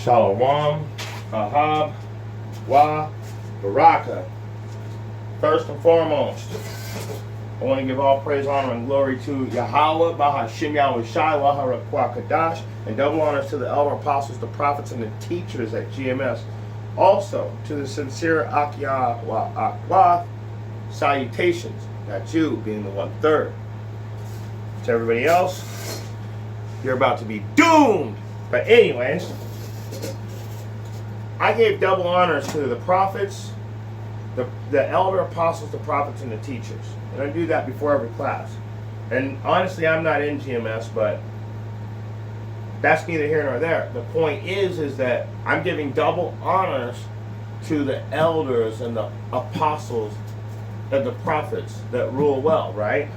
Shalom, YAHAWAH, Baraka. First and foremost, I want to give all praise, honor, and glory to Yahawah, Bahashim Yahweh Shai, Waharakwa Kadash, and double honors to the elder apostles, the prophets, and the teachers at GMS. Also, to the sincere YAHAWAH salutations, that's you being the 1/3. To everybody else, you're about to be doomed. But anyways, I gave double honors to the prophets, the elder apostles, the prophets, and the teachers. And I do that before every class. And honestly, I'm not in GMS, but that's neither here nor there. The point is that I'm giving double honors to the elders and the apostles and the prophets that rule well, right?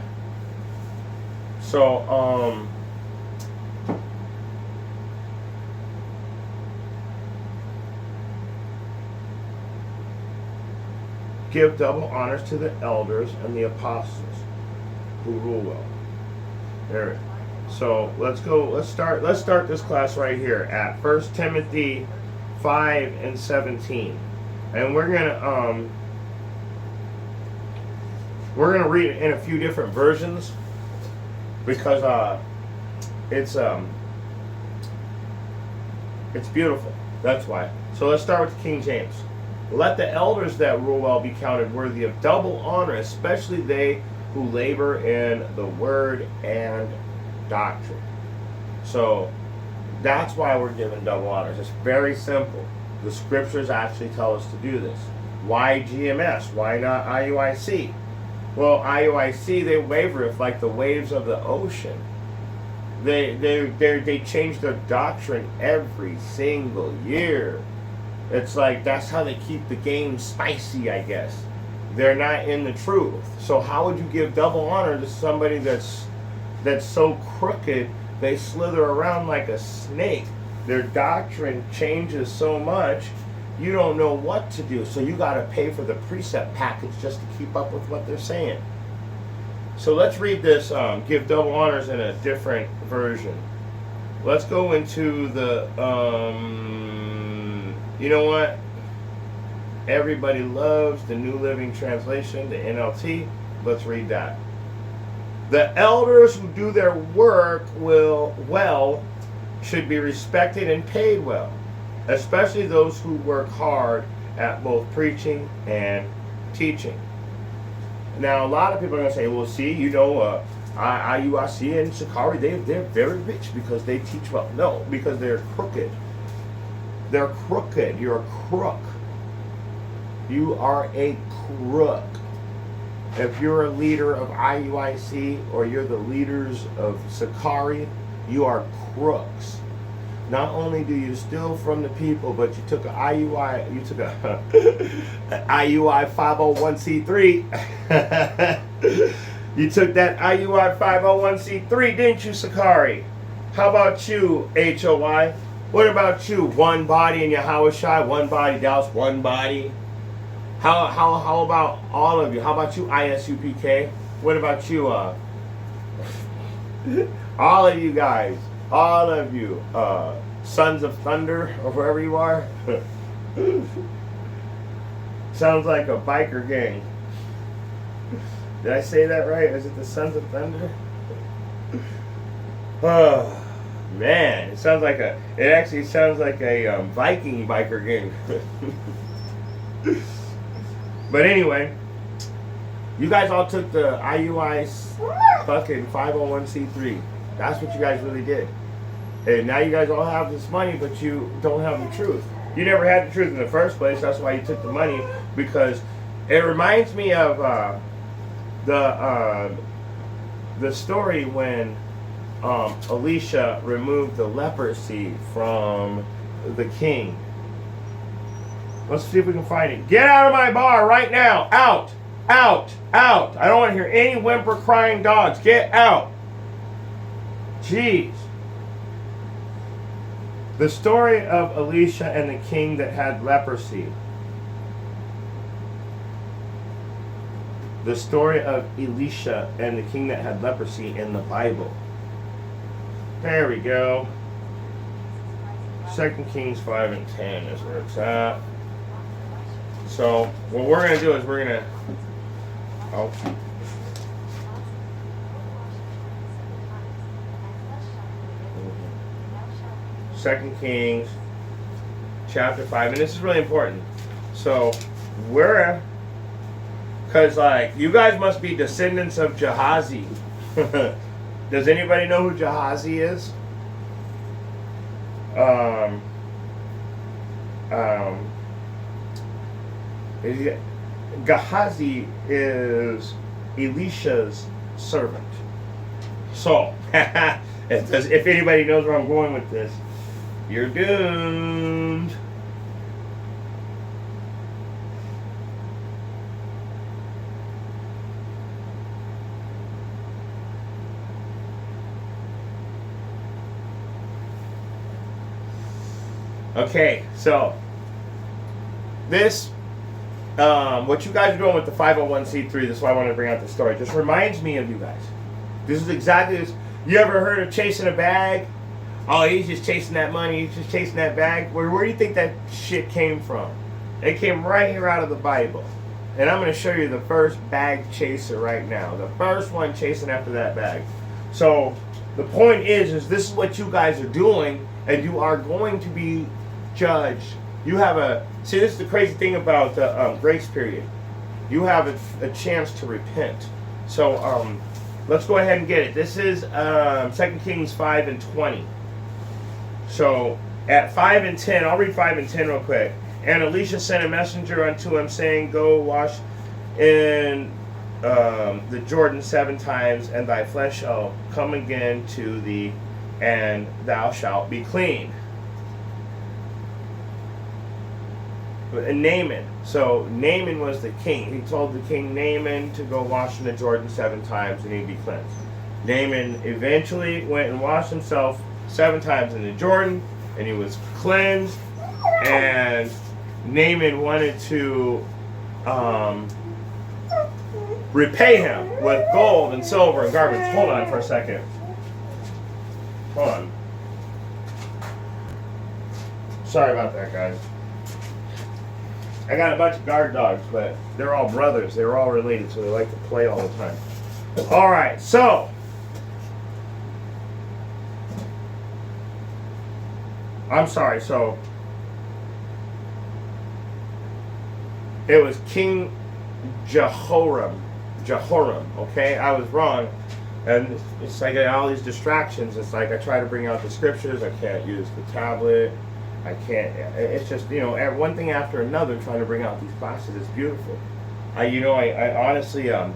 So, give double honors to the elders and the apostles who rule well. There. So let's go. Let's start this class right here at 1 Timothy 5:17, and we're gonna read it in a few different versions because it's beautiful. That's why. So let's start with King James. Let the elders that rule well be counted worthy of double honor, especially they who labor in the word and doctrine. So that's why we're given double honors. It's very simple. The scriptures actually tell us to do this. Why GMS? Why not IUIC? Well, IUIC, they waver if like the waves of the ocean. They change their doctrine every single year. It's like that's how they keep the game spicy, I guess. They're not in the truth. So how would you give double honor to somebody that's so crooked they slither around like a snake? Their doctrine changes so much, you don't know what to do. So you got to pay for the precept package just to keep up with what they're saying. So let's read this, give double honors in a different version. Let's go into the, you know what? Everybody loves the New Living Translation, the NLT. Let's read that. The elders who do their work should be respected and paid well, especially those who work hard at both preaching and teaching. Now, a lot of people are going to say, well, see, you know, IUIC and Sakari, they're very rich because they teach well. No, because they're crooked. They're crooked. You're a crook. You are a crook. If you're a leader of IUIC or you're the leaders of Sakari, you are crooks. Not only do you steal from the people, but you took an IUI 501c3. You took that IUI 501c3, didn't you, Sakari? How about you, HOI? What about you? One body in Yahawah Shai, one body Dallas, one body. How about all of you? How about you, ISUPK? What about you? All of you guys, all of you, Sons of Thunder, or wherever you are. Sounds like a biker gang. Did I say that right? Is it the Sons of Thunder? Oh. Man, it actually sounds like a Viking biker gang. But anyway, you guys all took the IUI fucking 501c3. That's what you guys really did. And now you guys all have this money, but you don't have the truth. You never had the truth in the first place. That's why you took the money, because it reminds me of the story when Elisha removed the leprosy from the king. Let's see if we can find it. Get out of my bar right now. Out. Out. Out. I don't want to hear any whimper crying dogs. Get out. Jeez. The story of Elisha and the king that had leprosy. The story of Elisha and the king that had leprosy in the Bible. There we go. 2 Kings 5 and 10 is where it's at. So what we're going to do is we're going to... Oh. Second Kings chapter 5, and this is really important. So we're... Because, like, you guys must be descendants of Gahazi. Does anybody know who Gahazi is? Gahazi is Elisha's servant. So, if anybody knows where I'm going with this, you're doomed. Okay, so this, what you guys are doing with the 501c3, this is why I wanted to bring out the story, just reminds me of you guys. This is exactly this. You ever heard of chasing a bag? Oh, he's just chasing that money, he's just chasing that bag. Where do you think that shit came from? It came right here out of the Bible. And I'm going to show you the first bag chaser right now. The first one chasing after that bag. So, the point is this is what you guys are doing, and you are going to be judged. You have see, this is the crazy thing about the grace period. You have a chance to repent. So let's go ahead and get it. This is 2 Kings 5 and 20. So at 5 and 10, I'll read 5 and 10 real quick. And Elisha sent a messenger unto him, saying, Go wash in the Jordan 7 times, and thy flesh shall come again to thee, and thou shalt be clean. And Naaman. So Naaman was the king. He told the king Naaman to go wash in the Jordan 7 times and he'd be cleansed. Naaman eventually went and washed himself 7 times in the Jordan and he was cleansed. And Naaman wanted to repay him with gold and silver and garments. Hold on for a second. Hold on. Sorry about that, guys. I got a bunch of guard dogs, but they're all brothers. They're all related, so they like to play all the time. All right, so I'm sorry. So it was King Jehoram. Okay, I was wrong, and it's like I got all these distractions. It's like I try to bring out the scriptures. I can't use the tablet. I can't. It's just, you know, one thing after another trying to bring out these classes. It's beautiful. I honestly, I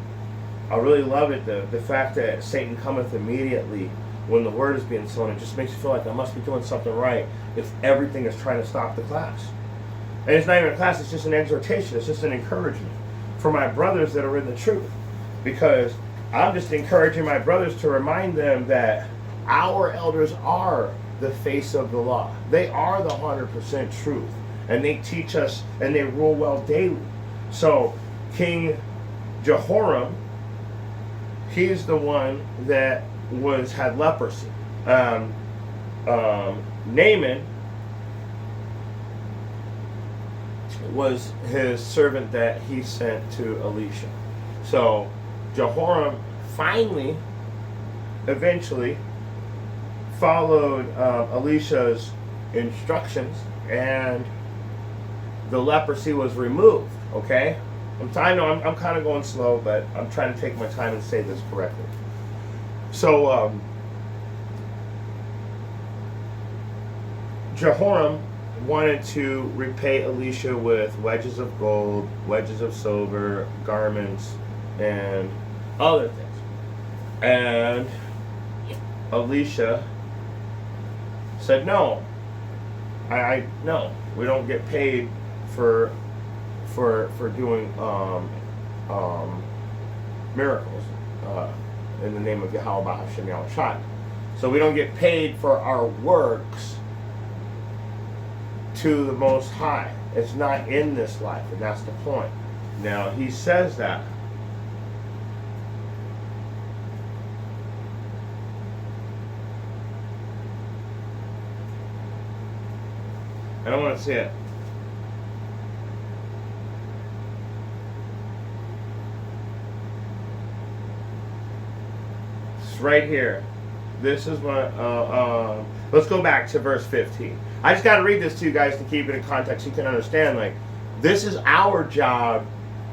really love it. The fact that Satan cometh immediately when the word is being sown. It just makes you feel like I must be doing something right if everything is trying to stop the class. And it's not even a class. It's just an exhortation. It's just an encouragement for my brothers that are in the truth. Because I'm just encouraging my brothers to remind them that our elders are the face of the law. They are the 100% truth, and they teach us and they rule well daily. So King Jehoram, he's the one that had leprosy. Naaman was his servant that he sent to Elisha. So Jehoram finally, eventually, followed Elisha's instructions, and the leprosy was removed. Okay, I know I'm kind of going slow, but I'm trying to take my time and say this correctly. So Jehoram wanted to repay Elisha with wedges of gold, wedges of silver, garments, and other things. And Elisha said, no, no, we don't get paid for doing miracles in the name of YAHAWAH Hashem Yahushua. So we don't get paid for our works to the Most High. It's not in this life, and that's the point. Now he says that. I don't want to see it. It's right here. This is what, let's go back to verse 15. I just got to read this to you guys to keep it in context so you can understand, like, this is our job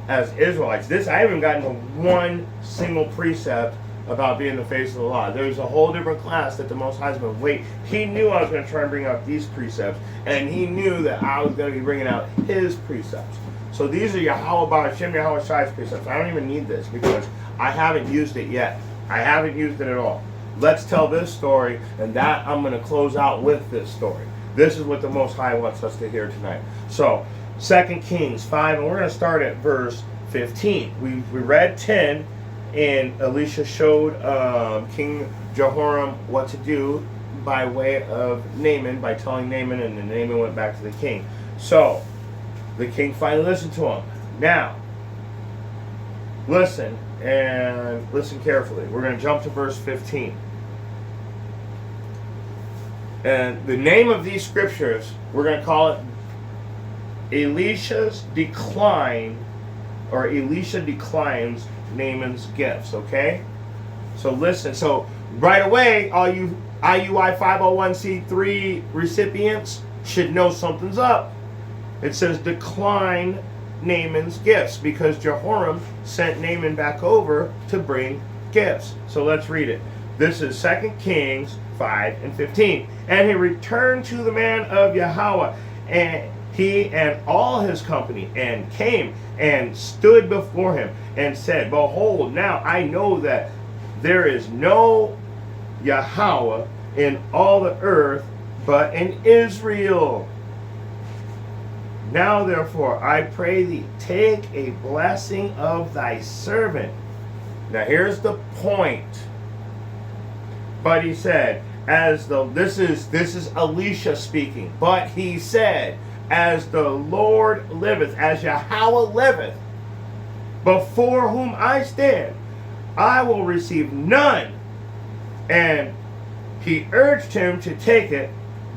as Israelites. This, I haven't gotten to one single precept about being the face of the law. There's a whole different class that the Most High has been wait. He knew I was going to try and bring out these precepts, and he knew that I was going to be bringing out his precepts. So these are YAHAWAH, Shem Yahweh Shai's precepts. I don't even need this because I haven't used it yet. I haven't used it at all. Let's tell this story, and that I'm going to close out with this story. This is what the Most High wants us to hear tonight. So, 2 Kings 5, and we're going to start at verse 15. We read 10, and Elisha showed King Jehoram what to do by way of Naaman, by telling Naaman, and then Naaman went back to the king. So, the king finally listened to him. Now, listen, and listen carefully. We're going to jump to verse 15. And the name of these scriptures, we're going to call it Elisha's decline, or Elisha declines Naaman's gifts, okay? So listen, so right away, all you IUI 501c3 recipients should know something's up. It says decline Naaman's gifts because Jehoram sent Naaman back over to bring gifts. So let's read it. This is 2 Kings 5 and 15. And he returned to the man of YAHAWAH, and he and all his company, and came and stood before him and said, behold, now I know that there is no YAHAWAH in all the earth but in Israel. Now therefore I pray thee, take a blessing of thy servant. Now here's the point. But he said, this is Elisha speaking. But he said, as the Lord liveth, as YAHAWAH liveth, before whom I stand, I will receive none. And he urged him to take it,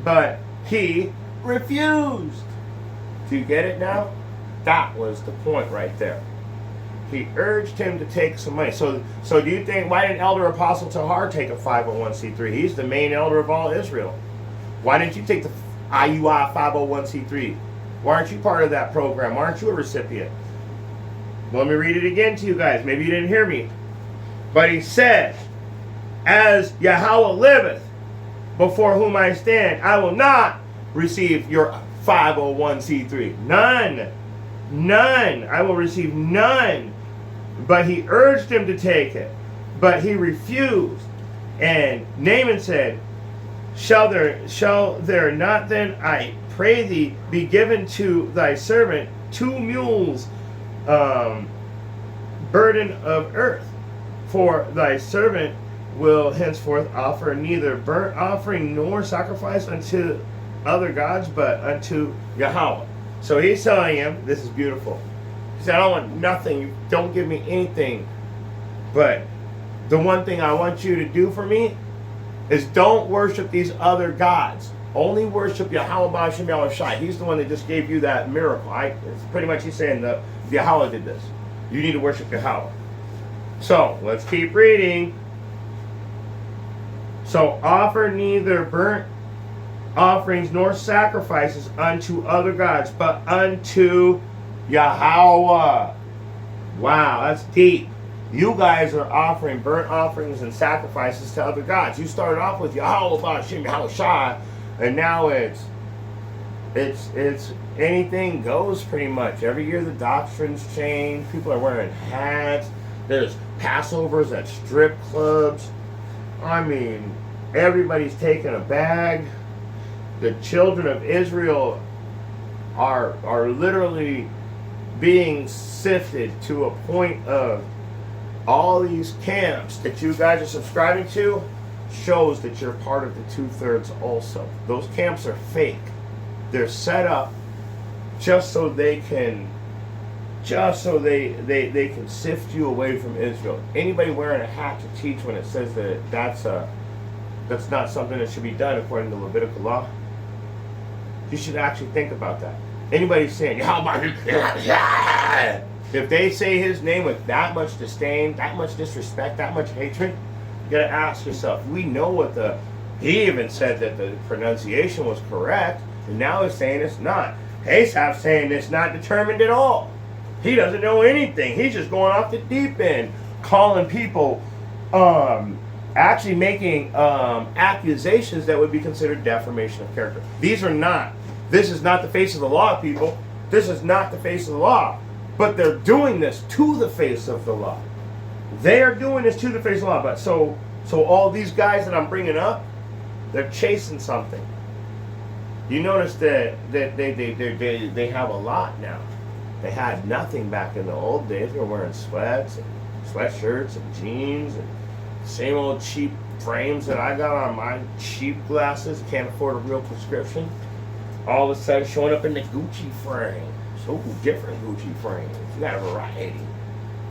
but he refused. Do you get it now? That was the point right there. He urged him to take some money. So do you think, why didn't Elder Apostle Tahar take a 501c3? He's the main elder of all Israel. Why didn't you take the IUI 501c3? Why aren't you part of that program? Why aren't you a recipient? Let me read it again to you guys. Maybe you didn't hear me. But he said, as YAHAWAH liveth, before whom I stand, I will not receive your 501c3. None. None. I will receive none. But he urged him to take it, but he refused. And Naaman said, Shall there not then, I pray thee, be given to thy servant 2 mules burden of earth? For thy servant will henceforth offer neither burnt offering nor sacrifice unto other gods, but unto YAHAWAH. So he's telling him, this is beautiful. He said, I don't want nothing. Don't give me anything. But the one thing I want you to do for me is don't worship these other gods. Only worship YAHAWAH Shem Yahweh Shai. He's the one that just gave you that miracle. It's pretty much he's saying that YAHAWAH did this. You need to worship YAHAWAH. So let's keep reading. So offer neither burnt offerings nor sacrifices unto other gods, but unto YAHAWAH. Wow, that's deep. You guys are offering burnt offerings and sacrifices to other gods. You started off with YAHAWAH Shem Yahweh Shai, and now it's anything goes pretty much. Every year the doctrines change. People are wearing hats. There's Passovers at strip clubs. I mean, everybody's taking a bag. The children of Israel are literally being sifted to a point of all these camps that you guys are subscribing to shows that you're part of the 2/3 also. Those camps are fake. They're set up just so they can sift you away from Israel. Anybody wearing a hat to teach when it says that that's not something that should be done according to Levitical law. You should actually think about that. Anybody saying, Yahawah, if they say his name with that much disdain, that much disrespect, that much hatred, you gotta ask yourself, we know what he even said that the pronunciation was correct, and now he's saying it's not. Asaph saying it's not determined at all. He doesn't know anything. He's just going off the deep end, calling people, actually making accusations that would be considered defamation of character. This is not the face of the law, people. This is not the face of the law. But they're doing this to the face of the law. They are doing this to the face of the law. But so all these guys that I'm bringing up, they're chasing something. You notice that they have a lot now. They had nothing back in the old days. They were wearing sweats and sweatshirts and jeans and same old cheap frames that I got on my cheap glasses. Can't afford a real prescription. All of a sudden showing up in the Gucci frame. So different Gucci frames. You got a variety.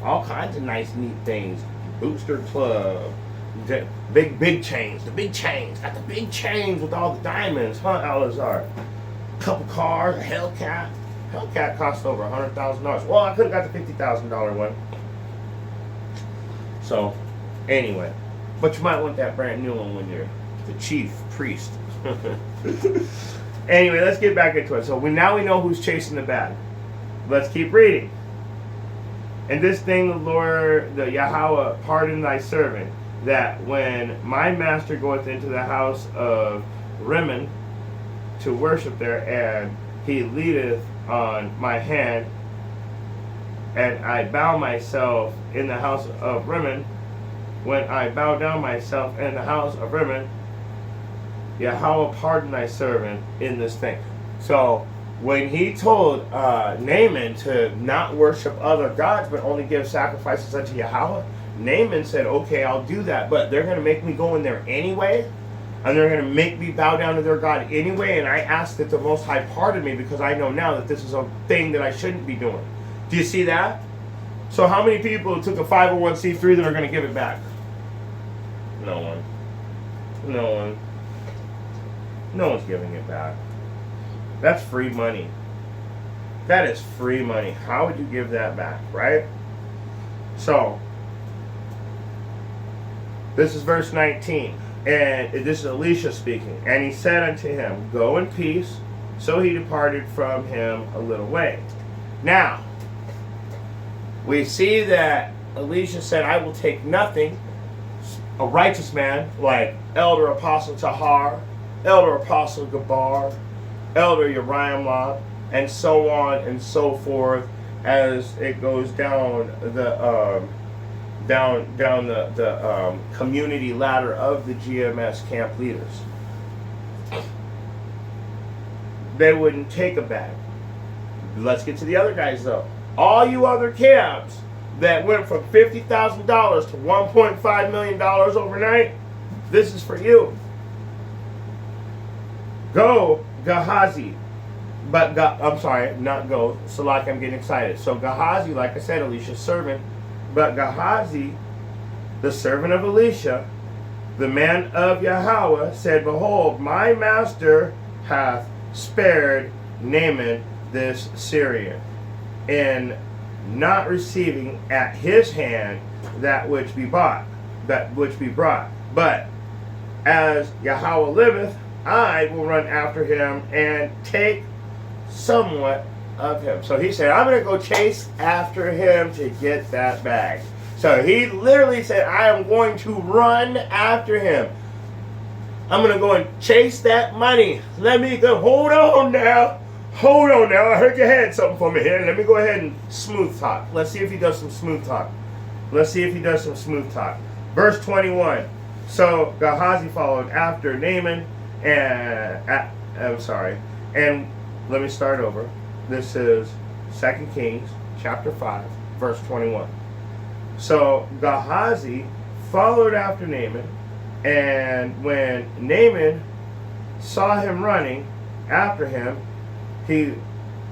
All kinds of nice, neat things. Booster Club. Big chains. The big chains. Got the big chains with all the diamonds. Huh, Alizar? Couple cars. A Hellcat. Hellcat cost over $100,000. Well, I could have got the $50,000 one. So, anyway. But you might want that brand new one when you're the chief priest. Anyway, let's get back into it. So now we know who's chasing the bag. Let's keep reading. And this thing, the Lord, the Yahawah, pardon thy servant, that when my master goeth into the house of Rimmon to worship there, and he leadeth on my hand, and I bow myself in the house of Rimmon, when I bow down myself in the house of Rimmon, Yahawah, pardon thy servant in this thing. So when he told Naaman to not worship other gods but only give sacrifices unto Yahawah, Naaman said, okay, I'll do that, but they're going to make me go in there anyway, and they're going to make me bow down to their God anyway, and I ask that the Most High pardon me because I know now that this is a thing that I shouldn't be doing. Do you see that? So how many people took a 501c3 that are going to give it back? No one. No one. No one's giving it back. That's free money. That is free money. How would you give that back, right? So, this is verse 19. And this is Elisha speaking. And he said unto him, go in peace. So he departed from him a little way. Now, we see that Elisha said, I will take nothing. A righteous man like Elder Apostle Tahar, Elder Apostle Gabar, Elder Uriamlah, and so on and so forth, as it goes down the community ladder of the GMS camp leaders. They wouldn't take a bag. Let's get to the other guys though. All you other camps that went from $50,000 to $1.5 million overnight, this is for you. Go, Gahazi. But, I'm sorry, not go. So like I'm getting excited. So Gahazi, like I said, Elisha's servant. But Gahazi, the servant of Elisha, the man of Yahawah, said, behold, my master hath spared Naaman this Syrian, in not receiving at his hand that which be brought. But as Yahawah liveth, I will run after him and take somewhat of him. So he said, I'm going to go chase after him to get that bag. So he literally said, I am going to run after him. I'm going to go and chase that money. Let me go. Hold on now. I heard you had something for me here. Let me go ahead and smooth talk. Let's see if he does some smooth talk. Verse 21. So Gahazi followed after Naaman, and let me start over. This is 2 Kings chapter 5, verse 21. So Gahazi followed after Naaman, and when Naaman saw him running after him, he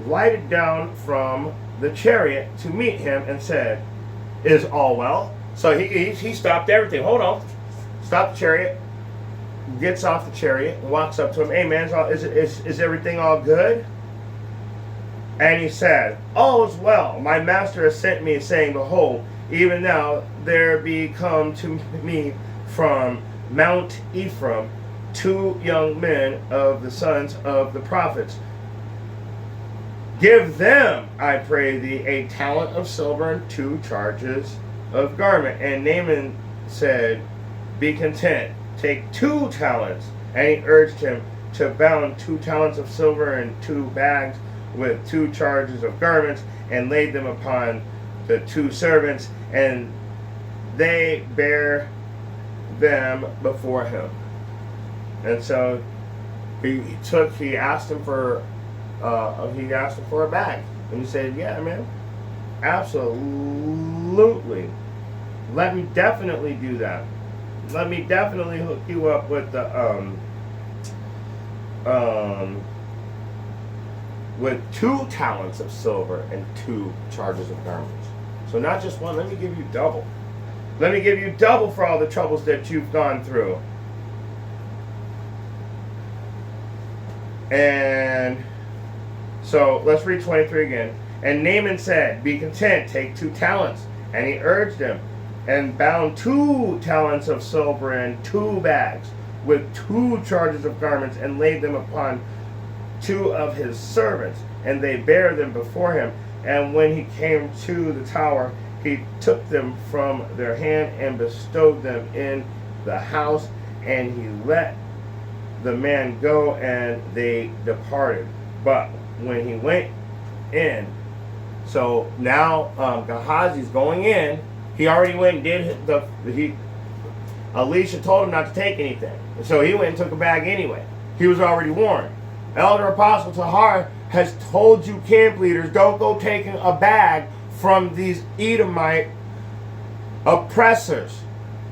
lighted down from the chariot to meet him and said, is all well? So he stopped everything. Hold on. Stop the chariot. gets off the chariot and walks up to him. Hey man, is everything all good? And he said, all is well. My master has sent me, saying, behold, even now there be come to me from Mount Ephraim 2 young men of the sons of the prophets. Give them, I pray thee, a talent of silver and 2 charges of garment. And Naaman said, be content, take 2 talents. And he urged him to bound 2 talents of silver and 2 bags with 2 charges of garments, and laid them upon the 2 servants, and they bare them before him. And so he asked him for a bag, and he said, yeah man, absolutely, let me definitely do that. Let me definitely hook you up with the with 2 talents of silver and 2 charges of garments. So not just one, let me give you double. Let me give you double for all the troubles that you've gone through. And so let's read 23 again. And Naaman said, be content, take 2 talents. And he urged him, and bound 2 talents of silver and 2 bags with 2 charges of garments, and laid them upon 2 of his servants, and they bare them before him. And when he came to the tower, he took them from their hand and bestowed them in the house, and he let the man go, and they departed. But when he went in, so now Gahazi's going in. He already went and did Elisha told him not to take anything, so he went and took a bag anyway. He was already warned. Elder Apostle Tahar has told you camp leaders, don't go taking a bag from these Edomite oppressors.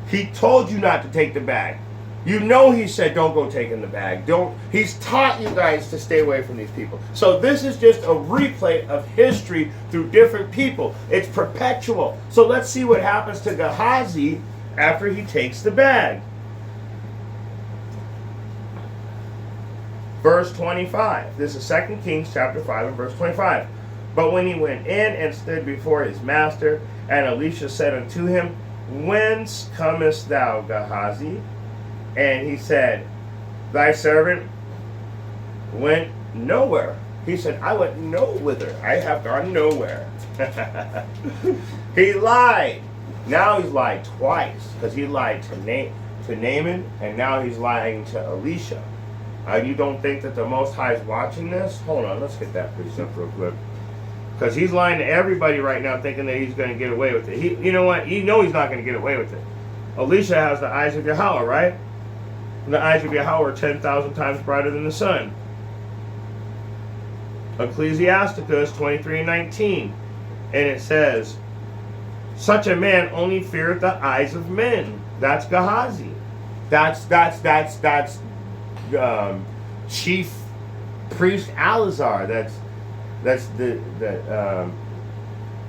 He told you not to take the bag. You know he said don't go taking the bag. He's taught you guys to stay away from these people. So this is just a replay of history through different people. It's perpetual. So let's see what happens to Gahazi after he takes the bag. Verse 25. This is 2 Kings chapter 5 and verse 25. But when he went in and stood before his master, and Elisha said unto him, whence comest thou, Gahazi? And he said, thy servant went nowhere. He said, I went no whither. I have gone nowhere. He lied. Now he's lied twice, because he lied to Naaman, and now he's lying to Elisha. You don't think that the Most High is watching this? Hold on, let's get that precept real quick. Because he's lying to everybody right now, thinking that he's going to get away with it. You know what? You know he's not going to get away with it. Elisha has the eyes of YAHAWAH, right? And the eyes of YAHAWAH are 10,000 times brighter than the sun. Ecclesiasticus 23:19, and it says, such a man only feareth the eyes of men. That's Gahazi. That's chief priest Alazar. That's the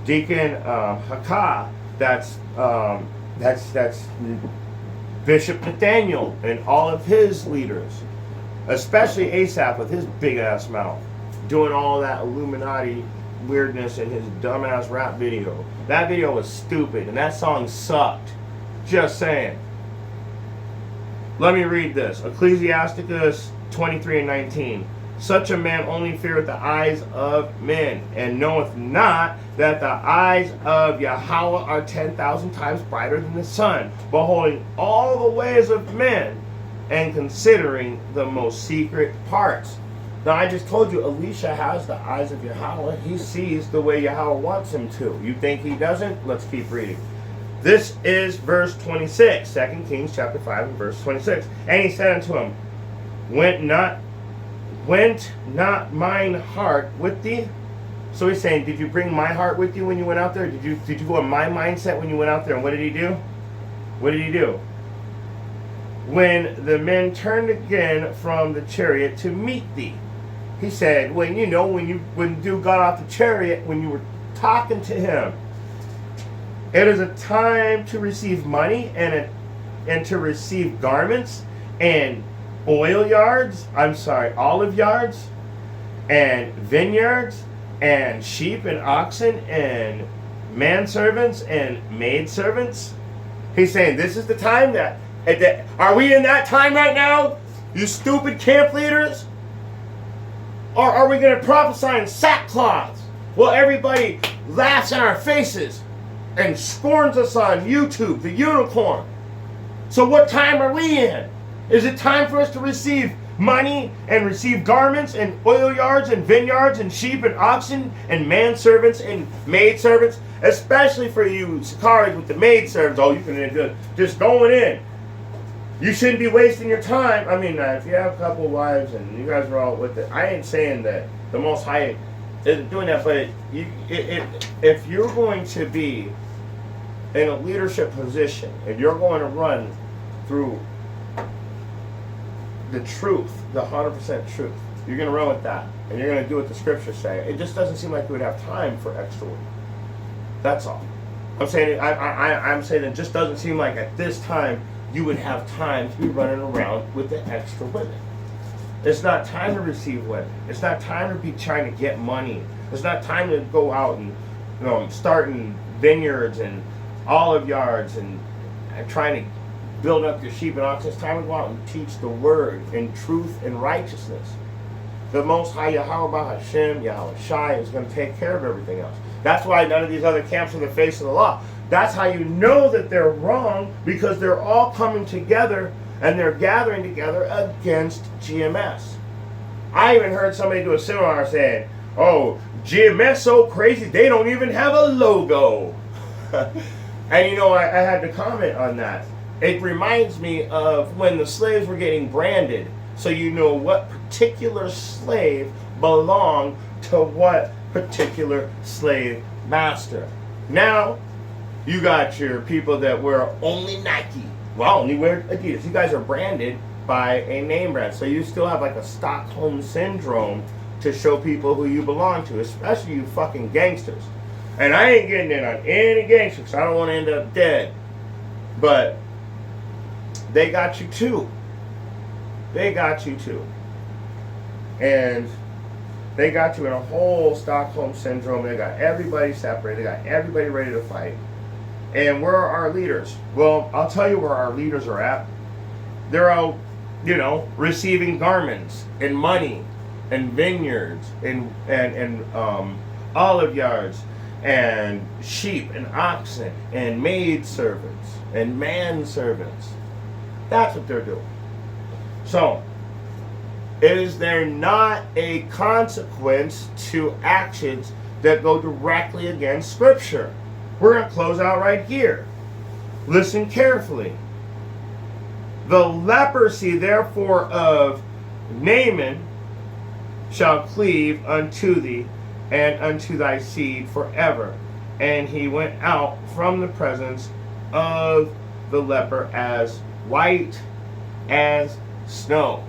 deacon Hakah. That's Bishop Nathaniel and all of his leaders, especially Asaph with his big ass mouth, doing all that Illuminati weirdness in his dumbass rap video. That video was stupid, and that song sucked. Just saying. Let me read this. Ecclesiasticus 23:19. Such a man only feareth the eyes of men, and knoweth not that the eyes of YAHAWAH are 10,000 times brighter than the sun, beholding all the ways of men, and considering the most secret parts. Now I just told you, Elisha has the eyes of YAHAWAH. He sees the way YAHAWAH wants him to. You think he doesn't? Let's keep reading. This is verse 26, 2 Kings chapter 5 and verse 26. And he said unto him, Went not mine heart with thee? So he's saying, did you bring my heart with you when you went out there? Did you go in my mindset when you went out there? And what did he do? What did he do? When the men turned again from the chariot to meet thee. He said, when dude got off the chariot, when you were talking to him, it is a time to receive money and to receive garments and olive yards, and vineyards, and sheep and oxen, and manservants and maidservants. He's saying this is the time that are we in that time right now, you stupid camp leaders? Or are we going to prophesy in sackcloth? Well, everybody laughs in our faces and scorns us on YouTube, the unicorn. So what time are we in? Is it time for us to receive money and receive garments and oil yards and vineyards and sheep and oxen and manservants and maidservants? Especially for you Sakaris with the maidservants. Oh, you can just going in. You shouldn't be wasting your time. I mean, if you have a couple of wives and you guys are all with it, I ain't saying that the Most High isn't doing that, but if you're going to be in a leadership position and you're going to run through the truth, the 100% truth, you're going to run with that, and you're going to do what the scriptures say. It just doesn't seem like you would have time for extra work. That's all. I'm saying it just doesn't seem like at this time you would have time to be running around with the extra women. It's not time to receive women. It's not time to be trying to get money. It's not time to go out and starting vineyards and olive yards and trying to build up your sheep and oxen. It's time to go out and teach the word in truth and righteousness. The Most High YAHAWAH Hashem, Yahweh Shai is going to take care of everything else. That's why none of these other camps are the face of the law. That's how you know that they're wrong, because they're all coming together and they're gathering together against GMS. I even heard somebody do a seminar saying, oh, GMS so crazy, they don't even have a logo. And I had to comment on that. It reminds me of when the slaves were getting branded, so you know what particular slave belonged to what particular slave master. Now, you got your people that wear only Nike. Well, only wear Adidas. You guys are branded by a name brand. So you still have like a Stockholm syndrome to show people who you belong to, especially you fucking gangsters. And I ain't getting in on any gangsters because I don't want to end up dead. But they got you too. They got you too. And they got you in a whole Stockholm syndrome. They got everybody separated. They got everybody ready to fight. And where are our leaders? Well, I'll tell you where our leaders are at. They're out, receiving garments and money and vineyards and olive yards and sheep and oxen and maidservants and manservants. That's what they're doing. So, is there not a consequence to actions that go directly against Scripture? We're going to close out right here. Listen carefully. The leprosy, therefore, of Naaman shall cleave unto thee and unto thy seed forever. And he went out from the presence of the leper as white as snow.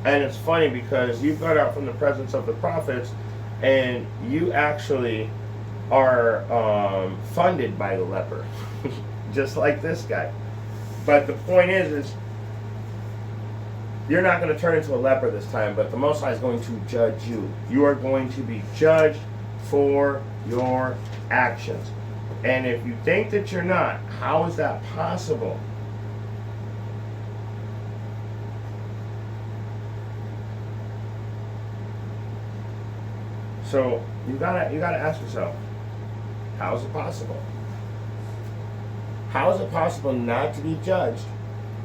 And it's funny because you got out from the presence of the prophets and you actually are funded by the leper, just like this guy. But the point is you're not going to turn into a leper this time, but the Most High is going to judge you. You are going to be judged for your actions. And if you think that you're not, how is that possible? So you gotta ask yourself, how is it possible? How is it possible not to be judged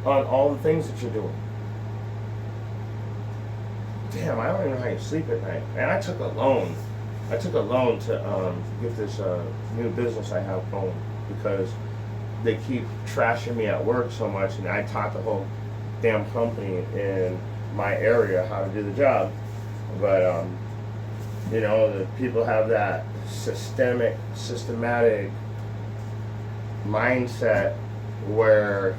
on all the things that you're doing? Damn, I don't even know how you sleep at night. And I took a loan. I took a loan to get this new business I have going because they keep trashing me at work so much, and I taught the whole damn company in my area how to do the job. But the people have that systematic mindset where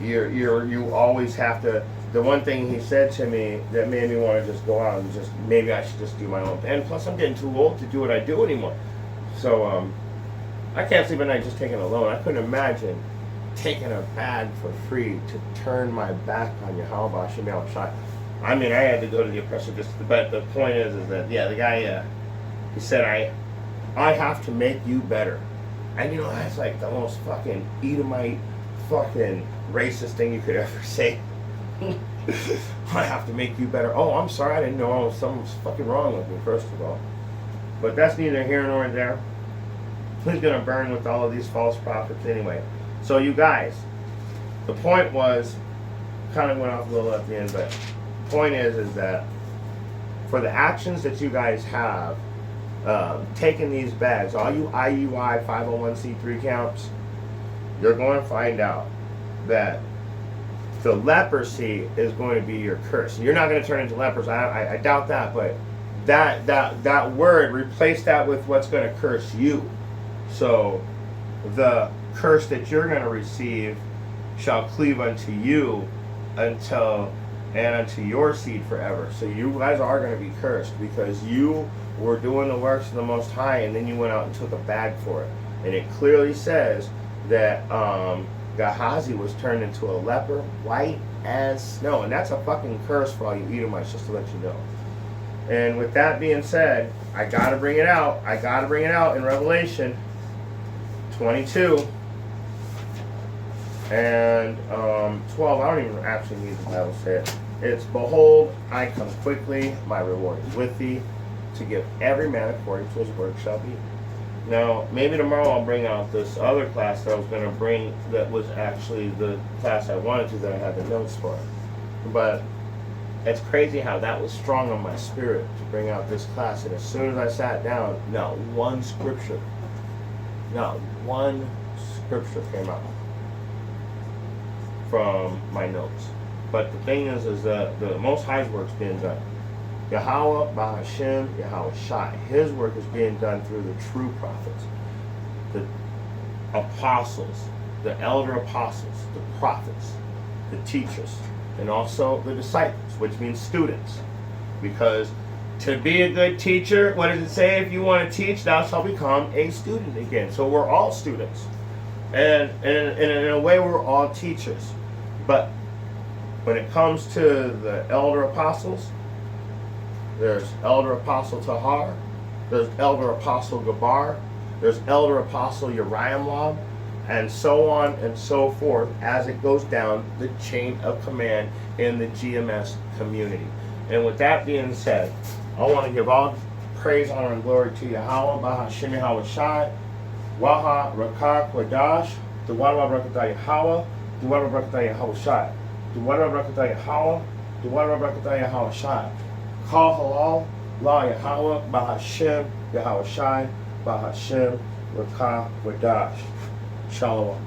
you always have to. The one thing he said to me that made me want to just go out and just maybe I should just do my own thing. And plus, I'm getting too old to do what I do anymore. So I can't sleep at night just taking a loan. I couldn't imagine taking a bag for free to turn my back on Yahawah Hashem Yahweh Shai. I mean, I had to go to the oppressor just, but the point is that, yeah, the guy, he said, I have to make you better. And you know, that's like the most fucking Edomite, fucking racist thing you could ever say. I have to make you better. Oh, I'm sorry, I didn't know something was fucking wrong with me, first of all. But that's neither here nor there. He's gonna burn with all of these false prophets anyway. So you guys, the point was, kind of went off a little at the end, but the point is that for the actions that you guys have, taking these bags, all you IUI 501c3 camps, you're going to find out that the leprosy is going to be your curse. You're not going to turn into lepers. I doubt that, but that word, replace that with what's going to curse you. So the curse that you're going to receive shall cleave unto you until and unto your seed forever. So you guys are going to be cursed because you were doing the works of the Most High, and then you went out and took a bag for it. And it clearly says that Gahazi was turned into a leper, white as snow. And that's a fucking curse for all you Edomites, just to let you know. And with that being said, I got to bring it out. I got to bring it out in Revelation 22 and 12. I don't even actually need the Bible say it. It's, behold, I come quickly, my reward is with thee, to give every man according to his work shall be. Now, maybe tomorrow I'll bring out this other class that I was going to bring, that was actually the class I wanted to, that I had the notes for. But it's crazy how that was strong on my spirit to bring out this class. And as soon as I sat down, not one scripture came out from my notes. But the thing is that the Most High's work's being done. Yahawah, Bahashem, Yahweh Shai. His work is being done through the true prophets, the apostles, the elder apostles, the prophets, the teachers, and also the disciples, which means students. Because to be a good teacher, what does it say? If you want to teach, thou shalt become a student again. So we're all students. And in a way, we're all teachers. But when it comes to the elder apostles, there's elder apostle Tahar, there's elder apostle Gabar, there's elder apostle Uriamlab, and so on and so forth as it goes down the chain of command in the GMS community. And with that being said, I want to give all praise, honor, and glory to Yahawah, Bahashem Yahweh Shai, Waha, Rakak, Wadash, Duwara Brakatah Yahawah, Duwara Brakatah Yahweh Shai, Duwara Brakatah Yahawah, Duwara Brakatah Yahweh Shai. Call halal, la Yahawah, Bahashem, Yahweh Shai, Bahashem, Rakah, Wadash. Shalom.